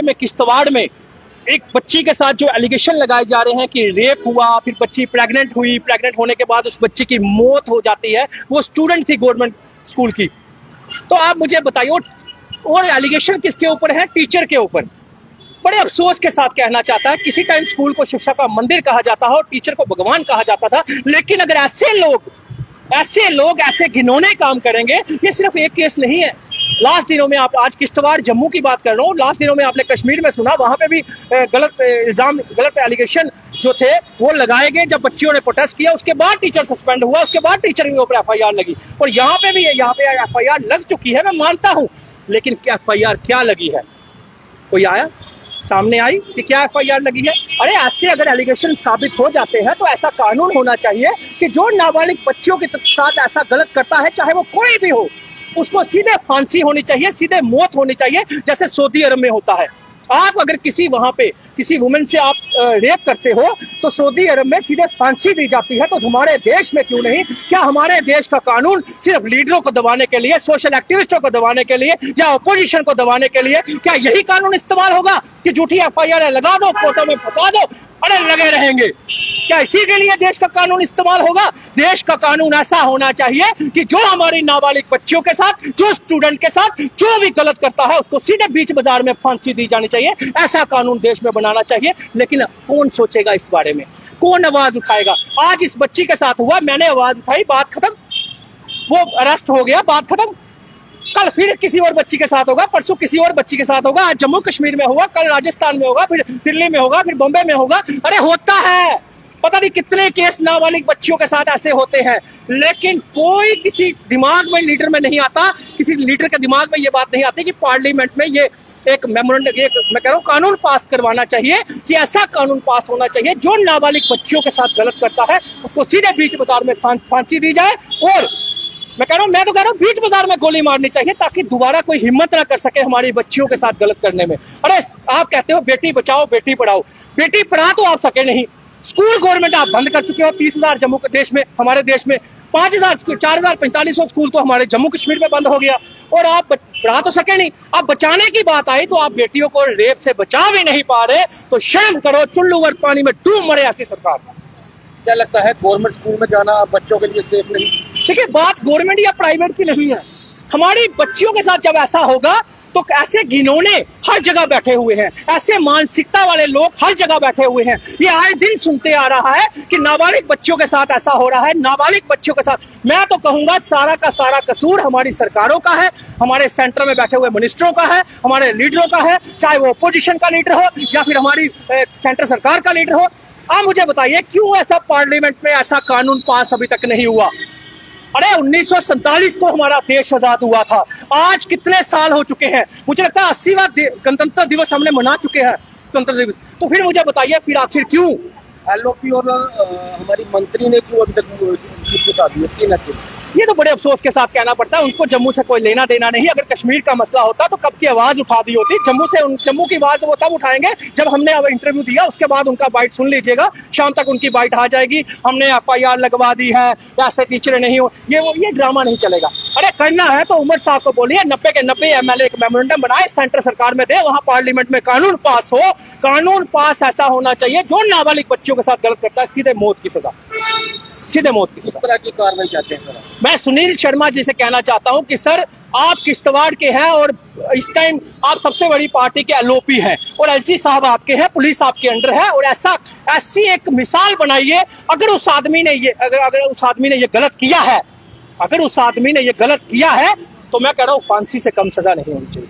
में किश्तवाड़ में एक बच्ची के साथ जो एलिगेशन लगाए जा रहे हैं कि रेप हुआ, फिर बच्ची प्रेग्नेंट हुई, प्रेग्नेंट होने के बाद उस बच्ची की मौत हो जाती है, वो स्टूडेंट थी गवर्नमेंट स्कूल की। तो आप मुझे बताइए, और एलिगेशन किसके ऊपर है? टीचर के ऊपर। बड़े अफसोस के साथ कहना चाहता है, किसी टाइम स्कूल को शिक्षा का मंदिर कहा जाता है और टीचर को भगवान कहा जाता था, लेकिन अगर ऐसे लोग ऐसे घिनौने काम करेंगे, ये सिर्फ एक केस नहीं है। लास्ट दिनों में आप, आज किश्तवाड़ जम्मू की बात कर रहा हूँ, लास्ट दिनों में आपने कश्मीर में सुना, वहां पे भी गलत इल्जाम, गलत एलिगेशन जो थे वो लगाए गए। जब बच्चियों ने प्रोटेस्ट किया, उसके बाद टीचर सस्पेंड हुआ, उसके बाद टीचर के ऊपर एफआईआर लगी। और यहाँ पे एफआईआर लग चुकी है, मैं मानता हूँ, लेकिन एफआईआर क्या लगी है? कोई आया सामने आई कि क्या एफआईआर लगी है? अरे ऐसे अगर एलिगेशन साबित हो जाते हैं तो ऐसा कानून होना चाहिए कि जो नाबालिग बच्चियों के साथ ऐसा गलत करता है, चाहे वो कोई भी हो, उसको सीधे फांसी होनी चाहिए, सीधे मौत होनी चाहिए, जैसे सऊदी अरब में होता है। आप अगर किसी वहां पे किसी वुमेन से आप रेप करते हो तो सऊदी अरब में सीधे फांसी दी जाती है, तो हमारे देश में क्यों नहीं? क्या हमारे देश का कानून सिर्फ लीडरों को दबाने के लिए, सोशल एक्टिविस्टों को दबाने के लिए या अपोजिशन को दबाने के लिए, क्या यही कानून इस्तेमाल होगा कि झूठी एफआईआर लगा दो, फोटो में फंसा दो, अरे लगे रहेंगे? क्या इसी के लिए देश का कानून इस्तेमाल होगा? देश का कानून ऐसा होना चाहिए कि जो हमारी नाबालिग बच्चियों के साथ, जो स्टूडेंट के साथ जो भी गलत करता है, उसको सीधे बीच बाजार में फांसी दी जानी चाहिए। ऐसा कानून देश में बनाना चाहिए। लेकिन कौन सोचेगा इस बारे में? कौन आवाज उठाएगा? आज इस बच्ची के साथ हुआ, मैंने आवाज उठाई, बात खत्म, वो अरेस्ट हो गया, बात खत्म। कल फिर किसी और बच्ची के साथ होगा, परसों किसी और बच्ची के साथ होगा, आज जम्मू कश्मीर में होगा, कल राजस्थान में होगा, फिर दिल्ली में होगा, फिर बॉम्बे में होगा। अरे होता है, पता नहीं कितने केस नाबालिग बच्चियों के साथ ऐसे होते हैं, लेकिन कोई किसी दिमाग में, लीडर में नहीं आता, किसी लीडर के दिमाग में ये बात नहीं आती कि पार्लियामेंट में ये एक मेमोरेंडम, मैं कह रहा हूँ कानून पास करवाना चाहिए कि ऐसा कानून पास होना चाहिए, जो नाबालिग बच्चियों के साथ गलत करता है उसको सीधे बीच बाजार में फांसी दी जाए। और मैं तो कह रहा हूँ बीच बाजार में गोली मारनी चाहिए, ताकि दोबारा कोई हिम्मत ना कर सके हमारी बच्चियों के साथ गलत करने में। अरे आप कहते हो बेटी बचाओ बेटी पढ़ाओ, बेटी पढ़ा तो आप सके नहीं। स्कूल गवर्नमेंट आप बंद कर चुके हो, 30,000 जम्मू के देश में, हमारे देश में 5,000 4,4500 स्कूल तो हमारे जम्मू कश्मीर में बंद हो गया, और आप पढ़ा तो सके नहीं। अब बचाने की बात आई तो आप बेटियों को रेप से बचा भी नहीं पा रहे, तो शर्म करो, चुल्लू वर पानी में डूब मरे ऐसी सरकार। क्या लगता है गवर्नमेंट स्कूल में जाना बच्चों के लिए सेफ नहीं? देखिए, बात गवर्नमेंट या प्राइवेट की नहीं है, हमारी बच्चियों के साथ जब ऐसा होगा तो ऐसे घिनौने हर जगह बैठे हुए हैं, ऐसे मानसिकता वाले लोग हर जगह बैठे हुए हैं। ये आए दिन सुनते आ रहा है कि नाबालिग बच्चियों के साथ ऐसा हो रहा है, नाबालिग बच्चियों के साथ। मैं तो कहूंगा सारा का सारा कसूर हमारी सरकारों का है, हमारे सेंटर में बैठे हुए मिनिस्टरों का है, हमारे लीडरों का है, चाहे वो अपोजिशन का लीडर हो या फिर हमारी सेंटर सरकार का लीडर हो। आप मुझे बताइए, क्यों ऐसा पार्लियामेंट में ऐसा कानून पास अभी तक नहीं हुआ? अरे 1947 को हमारा देश आजाद हुआ था, आज कितने साल हो चुके हैं? मुझे लगता है 80वां गणतंत्र दिवस हमने मना चुके हैं, गणतंत्र दिवस। तो फिर मुझे बताइए, फिर आखिर क्यों एलओपी और हमारी मंत्री ने क्यों अभी तक शादी इसकी न? ये तो बड़े अफसोस के साथ कहना पड़ता है, उनको जम्मू से कोई लेना देना नहीं। अगर कश्मीर का मसला होता तो कब की आवाज उठा दी होती। जम्मू की आवाज वो तब उठाएंगे जब हमने अब इंटरव्यू दिया, उसके बाद उनका बाइट सुन लीजिएगा, शाम तक उनकी बाइट आ जाएगी, हमने एफआईआर लगवा दी है, ऐसे टीचर नहीं हो, ये ड्रामा नहीं चलेगा। अरे करना है तो उमर साहब को बोलिए, 90 के 90 एमएलए एक मेमोरेंडम बनाए, सेंटर सरकार में दे, वहां पार्लियामेंट में कानून पास हो। कानून पास ऐसा होना चाहिए, जो नाबालिग बच्चियों के साथ गलत करता है सीधे मौत की सजा, सीधे मौत की सजा। इस तरह की कार्रवाई चाहते हैं सर? मैं सुनील शर्मा जी से कहना चाहता हूं कि सर, आप किश्तवाड़ के हैं और इस टाइम आप सबसे बड़ी पार्टी के एलओपी हैं, और एलसी साहब आपके हैं, पुलिस आपके अंडर है, और ऐसी एक मिसाल बनाइए। अगर उस आदमी ने ये गलत किया है, अगर उस आदमी ने ये गलत किया है, तो मैं कह रहा हूं फांसी से कम सजा नहीं होनी चाहिए।